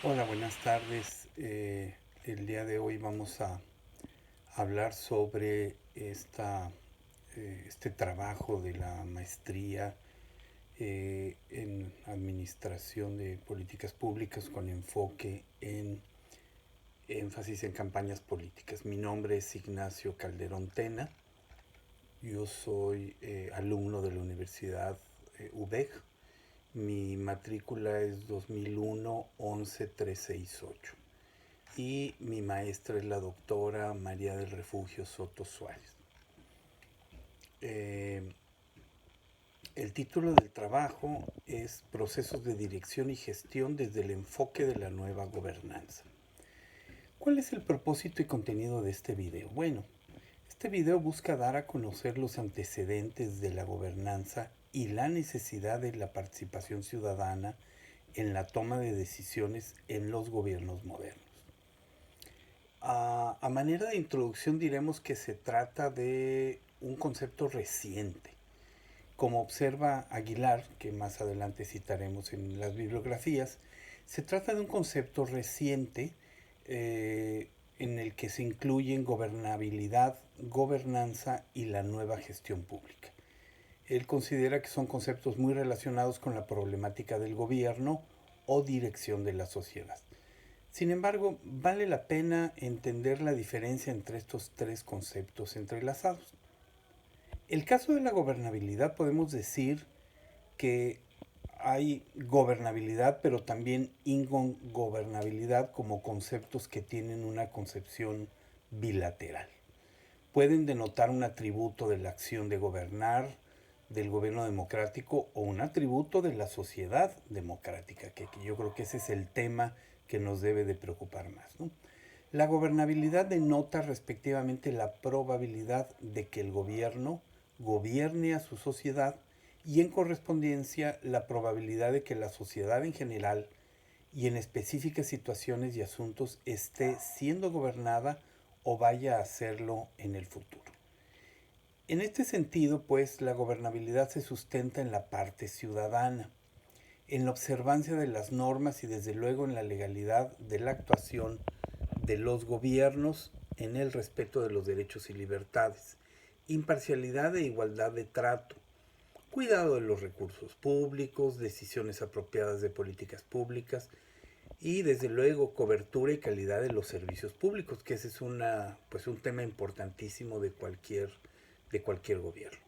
Hola, buenas tardes. El día de hoy vamos a hablar sobre este trabajo de la maestría en Administración de Políticas Públicas con enfoque en énfasis en campañas políticas. Mi nombre es Ignacio Calderón Tena. Yo soy alumno de la Universidad UDEG. Mi matrícula es 2001-11368 y mi maestra es la doctora María del Refugio Soto Suárez. Eh, el título del trabajo es Procesos de Dirección y Gestión desde el enfoque de la nueva gobernanza. ¿Cuál es el propósito y contenido de este video? Bueno, este video busca dar a conocer los antecedentes de la gobernanza y la necesidad de la participación ciudadana en la toma de decisiones en los gobiernos modernos. A manera de introducción diremos que se trata de un concepto reciente. Como observa Aguilar, que más adelante citaremos en las bibliografías, se trata de un concepto reciente en el que se incluyen gobernabilidad, gobernanza y la nueva gestión pública. Él considera que son conceptos muy relacionados con la problemática del gobierno o dirección de la sociedad. Sin embargo, vale la pena entender la diferencia entre estos tres conceptos entrelazados. El caso de la gobernabilidad podemos decir que hay gobernabilidad, pero también ingobernabilidad como conceptos que tienen una concepción bilateral. Pueden denotar un atributo de la acción de gobernar, del gobierno democrático o un atributo de la sociedad democrática, que yo creo que ese es el tema que nos debe de preocupar más, ¿no? La gobernabilidad denota respectivamente la probabilidad de que el gobierno gobierne a su sociedad y en correspondencia la probabilidad de que la sociedad en general y en específicas situaciones y asuntos esté siendo gobernada o vaya a hacerlo en el futuro. En este sentido, pues, la gobernabilidad se sustenta en la parte ciudadana, en la observancia de las normas y desde luego en la legalidad de la actuación de los gobiernos en el respeto de los derechos y libertades, imparcialidad e igualdad de trato, cuidado de los recursos públicos, decisiones apropiadas de políticas públicas y desde luego cobertura y calidad de los servicios públicos, que ese es un tema importantísimo de cualquier gobierno.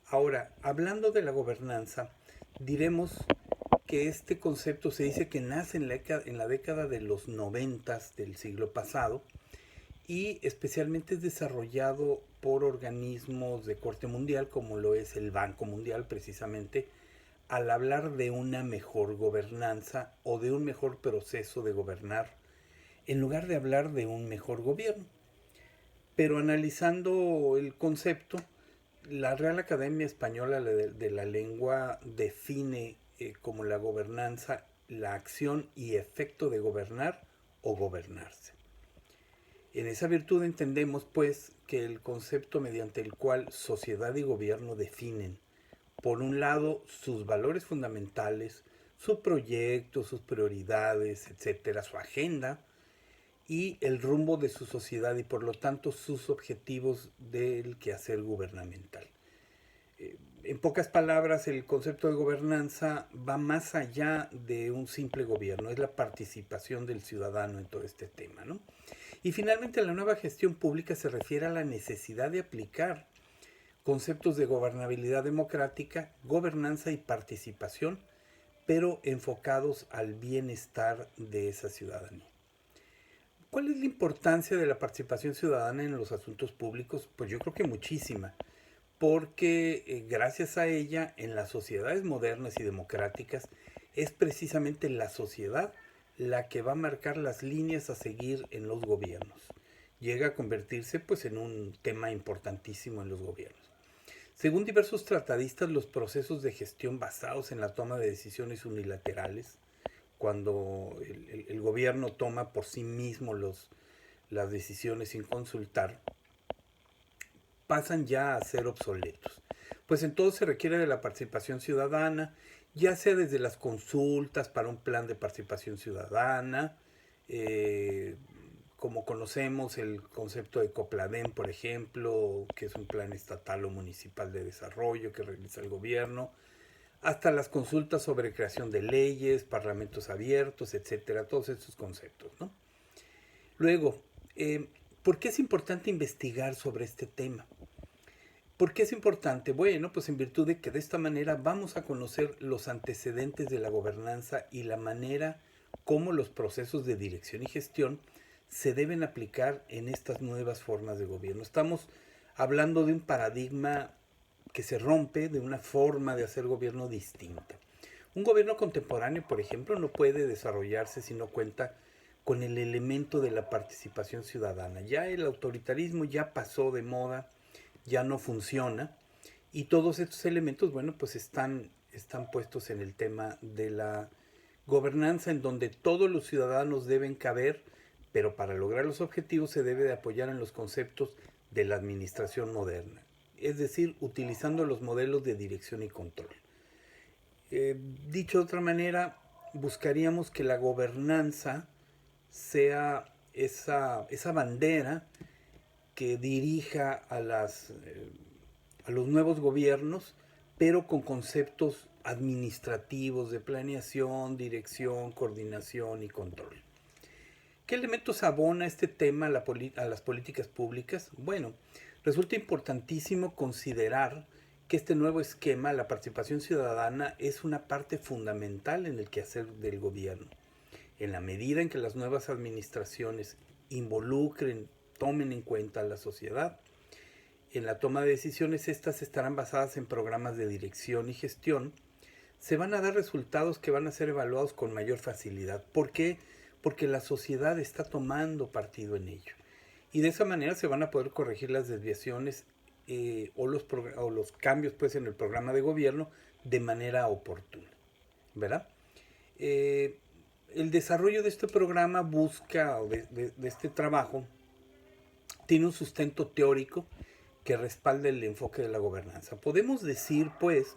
Ahora, hablando de la gobernanza, diremos que este concepto se dice que nace en la década de los 90 del siglo pasado y especialmente es desarrollado por organismos de corte mundial como lo es el Banco Mundial precisamente al hablar de una mejor gobernanza o de un mejor proceso de gobernar en lugar de hablar de un mejor gobierno. Pero analizando el concepto, la Real Academia Española de la Lengua define como la gobernanza la acción y efecto de gobernar o gobernarse. En esa virtud entendemos, pues, que el concepto mediante el cual sociedad y gobierno definen, por un lado, sus valores fundamentales, su proyecto, sus prioridades, etcétera, su agenda, y el rumbo de su sociedad y por lo tanto sus objetivos del quehacer gubernamental. En pocas palabras, el concepto de gobernanza va más allá de un simple gobierno, es la participación del ciudadano en todo este tema, ¿no? Y finalmente, la nueva gestión pública se refiere a la necesidad de aplicar conceptos de gobernabilidad democrática, gobernanza y participación, pero enfocados al bienestar de esa ciudadanía. ¿Cuál es la importancia de la participación ciudadana en los asuntos públicos? Pues yo creo que muchísima, porque gracias a ella en las sociedades modernas y democráticas es precisamente la sociedad la que va a marcar las líneas a seguir en los gobiernos. Llega a convertirse pues en un tema importantísimo en los gobiernos. Según diversos tratadistas, los procesos de gestión basados en la toma de decisiones unilaterales, cuando el gobierno toma por sí mismo las decisiones sin consultar, pasan ya a ser obsoletos. Pues entonces se requiere de la participación ciudadana ya sea desde las consultas para un plan de participación ciudadana, eh, como conocemos el concepto de COPLADEM, por ejemplo, que es un plan estatal o municipal de desarrollo que realiza el gobierno, hasta las consultas sobre creación de leyes, parlamentos abiertos, etcétera, todos estos conceptos, ¿no? Luego, ¿por qué es importante investigar sobre este tema? ¿Por qué es importante? Bueno, pues en virtud de que de esta manera vamos a conocer los antecedentes de la gobernanza y la manera como los procesos de dirección y gestión se deben aplicar en estas nuevas formas de gobierno. Estamos hablando de un paradigma que se rompe, de una forma de hacer gobierno distinta. Un gobierno contemporáneo, por ejemplo, no puede desarrollarse si no cuenta con el elemento de la participación ciudadana. Ya el autoritarismo ya pasó de moda, ya no funciona, y todos estos elementos, bueno, pues están puestos en el tema de la gobernanza, en donde todos los ciudadanos deben caber, pero para lograr los objetivos se debe de apoyar en los conceptos de la administración moderna, es decir, utilizando los modelos de dirección y control. Dicho de otra manera, buscaríamos que la gobernanza sea esa bandera que dirija a los nuevos gobiernos, pero con conceptos administrativos de planeación, dirección, coordinación y control. ¿Qué elementos abona este tema a las políticas públicas? Bueno, resulta importantísimo considerar que este nuevo esquema, la participación ciudadana, es una parte fundamental en el quehacer del gobierno. En la medida en que las nuevas administraciones involucren, tomen en cuenta a la sociedad, en la toma de decisiones, estas estarán basadas en programas de dirección y gestión, se van a dar resultados que van a ser evaluados con mayor facilidad. ¿Por qué? Porque la sociedad está tomando partido en ello. Y de esa manera se van a poder corregir las desviaciones o los cambios pues, en el programa de gobierno de manera oportuna. ¿Verdad? El desarrollo de este programa busca, o de este trabajo, tiene un sustento teórico que respalda el enfoque de la gobernanza. Podemos decir, pues,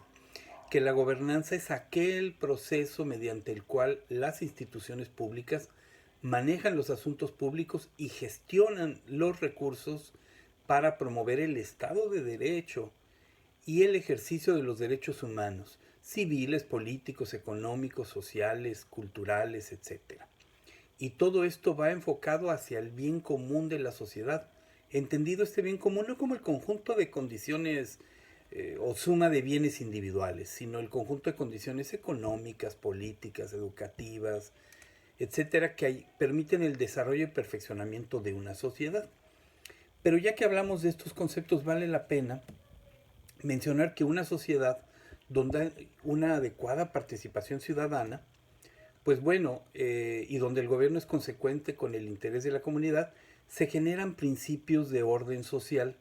que la gobernanza es aquel proceso mediante el cual las instituciones públicas manejan los asuntos públicos y gestionan los recursos para promover el Estado de Derecho y el ejercicio de los derechos humanos, civiles, políticos, económicos, sociales, culturales, etc. Y todo esto va enfocado hacia el bien común de la sociedad, entendido este bien común no como el conjunto de condiciones o suma de bienes individuales, sino el conjunto de condiciones económicas, políticas, educativas, etcétera, que permiten el desarrollo y perfeccionamiento de una sociedad. Pero ya que hablamos de estos conceptos, vale la pena mencionar que una sociedad donde hay una adecuada participación ciudadana, pues bueno, y donde el gobierno es consecuente con el interés de la comunidad, se generan principios de orden social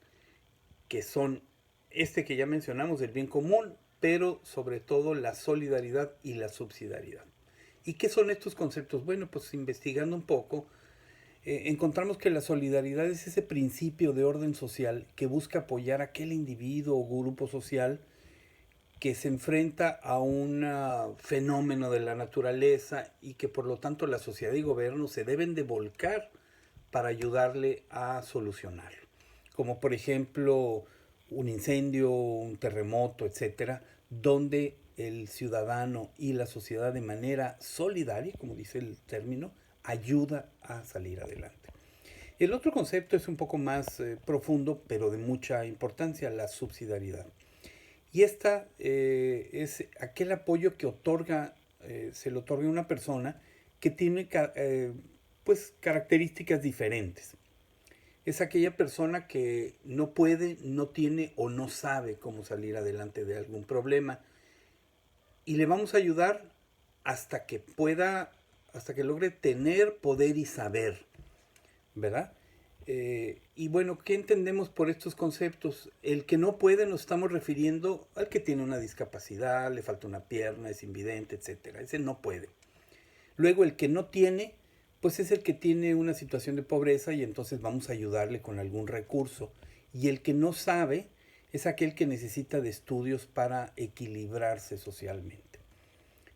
que son este que ya mencionamos, el bien común, pero sobre todo la solidaridad y la subsidiariedad. ¿Y qué son estos conceptos? Bueno, pues investigando un poco, encontramos que la solidaridad es ese principio de orden social que busca apoyar a aquel individuo o grupo social que se enfrenta a un fenómeno de la naturaleza y que por lo tanto la sociedad y gobierno se deben de volcar para ayudarle a solucionarlo. Como por ejemplo un incendio, un terremoto, etcétera, donde el ciudadano y la sociedad de manera solidaria, como dice el término, ayuda a salir adelante. El otro concepto es un poco más profundo, pero de mucha importancia, la subsidiariedad. Y esta es aquel apoyo que se le otorga a una persona que tiene pues, características diferentes. Es aquella persona que no puede, no tiene o no sabe cómo salir adelante de algún problema. Y le vamos a ayudar hasta que pueda, hasta que logre tener poder y saber, ¿verdad? Y bueno, ¿qué entendemos por estos conceptos? El que no puede nos estamos refiriendo al que tiene una discapacidad, le falta una pierna, es invidente, etc. Ese no puede. Luego el que no tiene, pues es el que tiene una situación de pobreza y entonces vamos a ayudarle con algún recurso. Y el que no sabe es aquel que necesita de estudios para equilibrarse socialmente.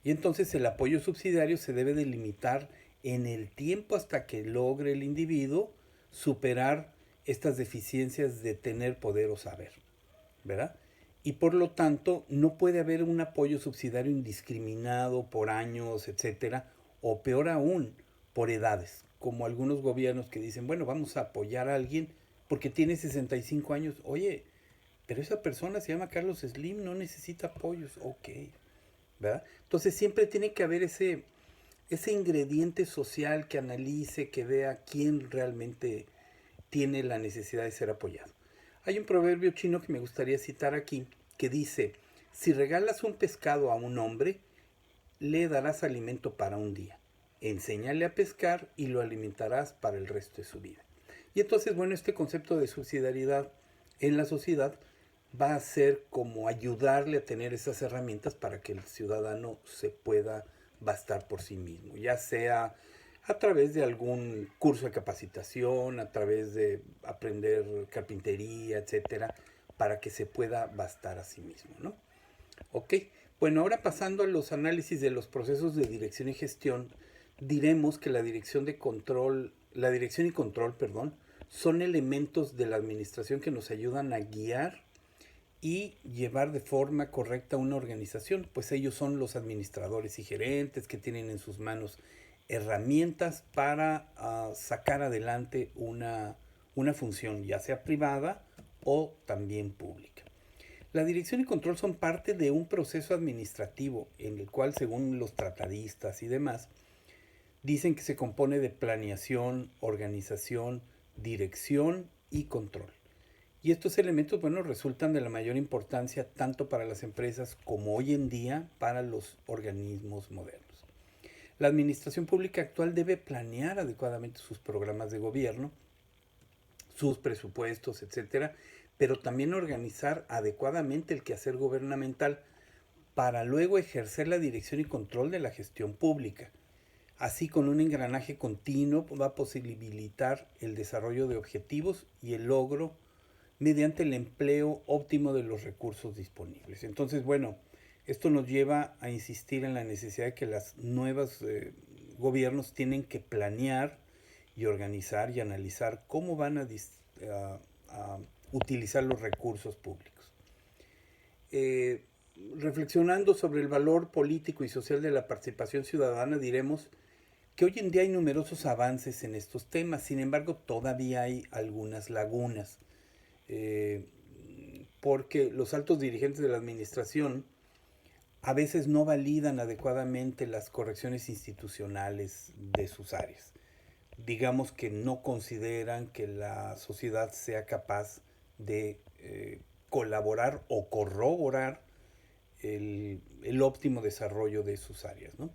Y entonces el apoyo subsidiario se debe delimitar en el tiempo hasta que logre el individuo superar estas deficiencias de tener poder o saber, ¿verdad? Y por lo tanto no puede haber un apoyo subsidiario indiscriminado por años, etcétera, o peor aún, por edades, como algunos gobiernos que dicen, bueno, vamos a apoyar a alguien porque tiene 65 años. Oye, pero esa persona se llama Carlos Slim, no necesita apoyos. Ok, ¿verdad? Entonces siempre tiene que haber ese ingrediente social que analice, que vea quién realmente tiene la necesidad de ser apoyado. Hay un proverbio chino que me gustaría citar aquí que dice, si regalas un pescado a un hombre, le darás alimento para un día. Enséñale a pescar y lo alimentarás para el resto de su vida. Y entonces, bueno, este concepto de subsidiariedad en la sociedad va a ser como ayudarle a tener esas herramientas para que el ciudadano se pueda bastar por sí mismo, ya sea a través de algún curso de capacitación, a través de aprender carpintería, etcétera, para que se pueda bastar a sí mismo, ¿no? Ok, bueno, ahora pasando a los análisis de los procesos de dirección y gestión, diremos que la dirección y control, perdón, son elementos de la administración que nos ayudan a guiar y llevar de forma correcta una organización, pues ellos son los administradores y gerentes que tienen en sus manos herramientas para sacar adelante una función, ya sea privada o también pública. La dirección y control son parte de un proceso administrativo en el cual, según los tratadistas y demás, dicen que se compone de planeación, organización, dirección y control. Y estos elementos, bueno, resultan de la mayor importancia tanto para las empresas como hoy en día para los organismos modernos. La administración pública actual debe planear adecuadamente sus programas de gobierno, sus presupuestos, etcétera, pero también organizar adecuadamente el quehacer gubernamental para luego ejercer la dirección y control de la gestión pública. Así, con un engranaje continuo va a posibilitar el desarrollo de objetivos y el logro mediante el empleo óptimo de los recursos disponibles. Entonces, bueno, esto nos lleva a insistir en la necesidad de que las nuevas gobiernos tienen que planear y organizar y analizar cómo van a utilizar los recursos públicos. Eh, Reflexionando sobre el valor político y social de la participación ciudadana, diremos que hoy en día hay numerosos avances en estos temas, sin embargo todavía hay algunas lagunas, eh, porque los altos dirigentes de la administración a veces no validan adecuadamente las correcciones institucionales de sus áreas. Digamos que no consideran que la sociedad sea capaz de colaborar o corroborar el óptimo desarrollo de sus áreas, ¿no?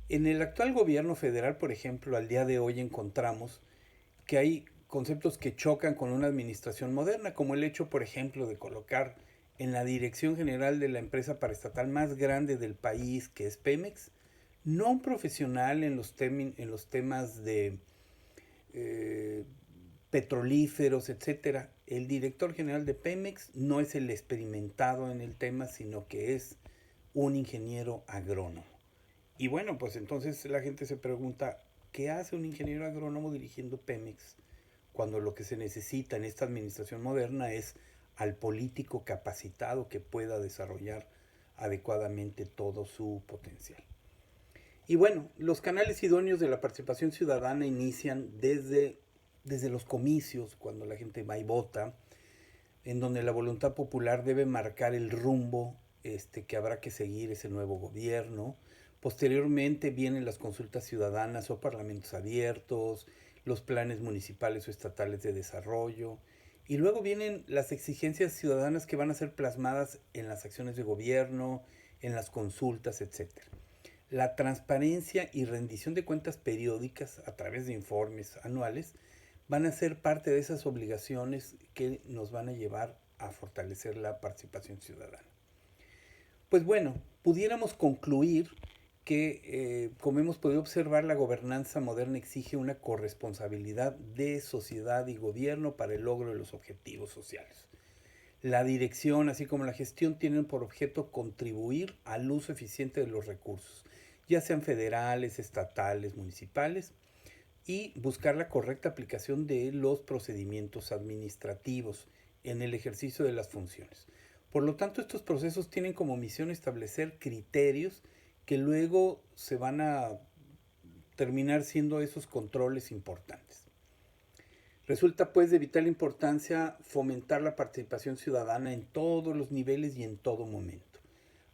En el actual gobierno federal, por ejemplo, al día de hoy encontramos que hay conceptos que chocan con una administración moderna, como el hecho, por ejemplo, de colocar en la dirección general de la empresa paraestatal más grande del país, que es Pemex, no un profesional en los temas de eh, petrolíferos, etcétera. El director general de Pemex no es el experimentado en el tema, sino que es un ingeniero agrónomo. Y bueno, pues entonces la gente se pregunta, ¿qué hace un ingeniero agrónomo dirigiendo Pemex? Cuando lo que se necesita en esta administración moderna es al político capacitado que pueda desarrollar adecuadamente todo su potencial. Y bueno, los canales idóneos de la participación ciudadana inician desde los comicios, cuando la gente va y vota, en donde la voluntad popular debe marcar el rumbo que habrá que seguir ese nuevo gobierno. Posteriormente vienen las consultas ciudadanas o parlamentos abiertos, los planes municipales o estatales de desarrollo, y luego vienen las exigencias ciudadanas que van a ser plasmadas en las acciones de gobierno, en las consultas, etcétera. La transparencia y rendición de cuentas periódicas a través de informes anuales van a ser parte de esas obligaciones que nos van a llevar a fortalecer la participación ciudadana. Pues bueno, pudiéramos concluir que, como hemos podido observar, la gobernanza moderna exige una corresponsabilidad de sociedad y gobierno para el logro de los objetivos sociales. La dirección, así como la gestión, tienen por objeto contribuir al uso eficiente de los recursos, ya sean federales, estatales, municipales, y buscar la correcta aplicación de los procedimientos administrativos en el ejercicio de las funciones. Por lo tanto, estos procesos tienen como misión establecer criterios que luego se van a terminar siendo esos controles importantes. Resulta pues de vital importancia fomentar la participación ciudadana en todos los niveles y en todo momento.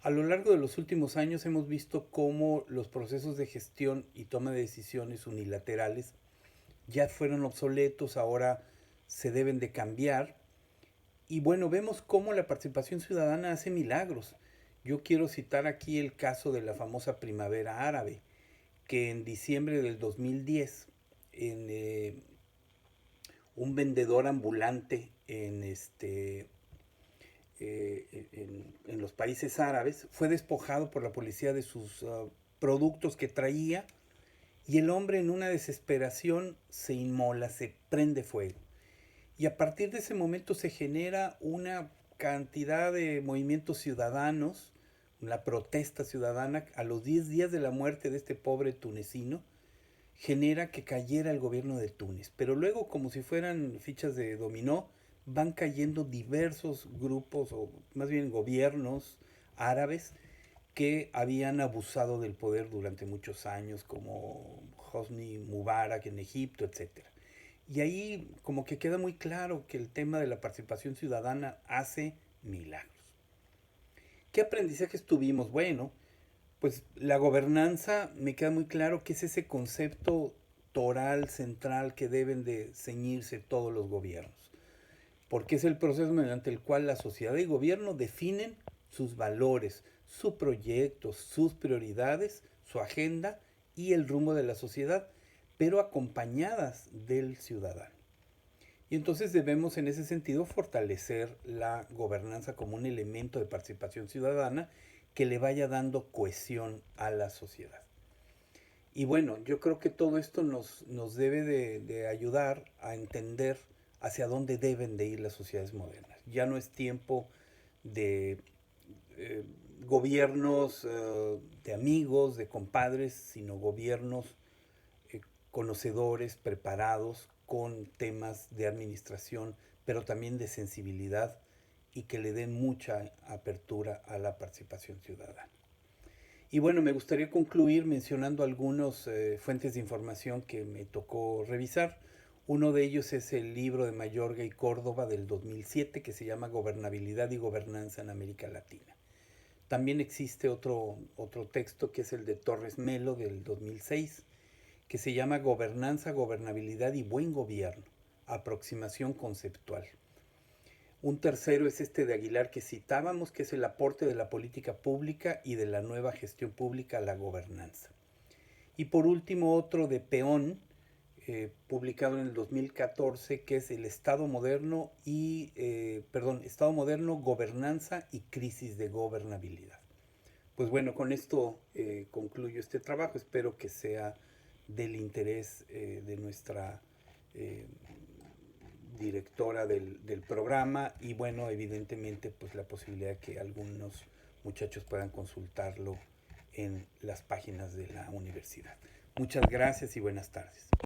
A lo largo de los últimos años hemos visto cómo los procesos de gestión y toma de decisiones unilaterales ya fueron obsoletos, ahora se deben de cambiar. Y bueno, vemos cómo la participación ciudadana hace milagros. Yo quiero citar aquí el caso de la famosa primavera árabe, que en diciembre del 2010, un vendedor ambulante en los países árabes fue despojado por la policía de sus productos que traía, y el hombre en una desesperación se inmola, se prende fuego. Y a partir de ese momento se genera una cantidad de movimientos ciudadanos, una protesta ciudadana. A los 10 días de la muerte de este pobre tunecino, genera que cayera el gobierno de Túnez. Pero luego, como si fueran fichas de dominó, van cayendo diversos grupos, o más bien gobiernos árabes, que habían abusado del poder durante muchos años, como Hosni Mubarak en Egipto, etcétera. Y ahí como que queda muy claro que el tema de la participación ciudadana hace milagros. ¿Qué aprendizajes tuvimos? Bueno, pues la gobernanza, me queda muy claro que es ese concepto toral, central, que deben de ceñirse todos los gobiernos, porque es el proceso mediante el cual la sociedad y gobierno definen sus valores, sus proyectos, sus prioridades, su agenda y el rumbo de la sociedad, pero acompañadas del ciudadano. Y entonces debemos en ese sentido fortalecer la gobernanza como un elemento de participación ciudadana que le vaya dando cohesión a la sociedad. Y bueno, yo creo que todo esto nos debe de ayudar a entender hacia dónde deben de ir las sociedades modernas. Ya no es tiempo de gobiernos de amigos, de compadres, sino gobiernos conocedores, preparados, con temas de administración, pero también de sensibilidad, y que le den mucha apertura a la participación ciudadana. Y bueno, me gustaría concluir mencionando algunas fuentes de información que me tocó revisar. Uno de ellos es el libro de Mayorga y Córdoba del 2007, que se llama Gobernabilidad y Gobernanza en América Latina. También existe otro texto, que es el de Torres Melo del 2006, que se llama Gobernanza, Gobernabilidad y Buen Gobierno, aproximación conceptual. Un tercero es este de Aguilar que citábamos, que es el aporte de la política pública y de la nueva gestión pública a la gobernanza. Y por último otro de Peón, publicado en el 2014, que es el Estado Moderno Estado Moderno, Gobernanza y Crisis de Gobernabilidad. Pues bueno, con esto concluyo este trabajo. Espero que sea del interés de nuestra directora del programa, y bueno, evidentemente pues la posibilidad de que algunos muchachos puedan consultarlo en las páginas de la universidad. Muchas gracias y buenas tardes.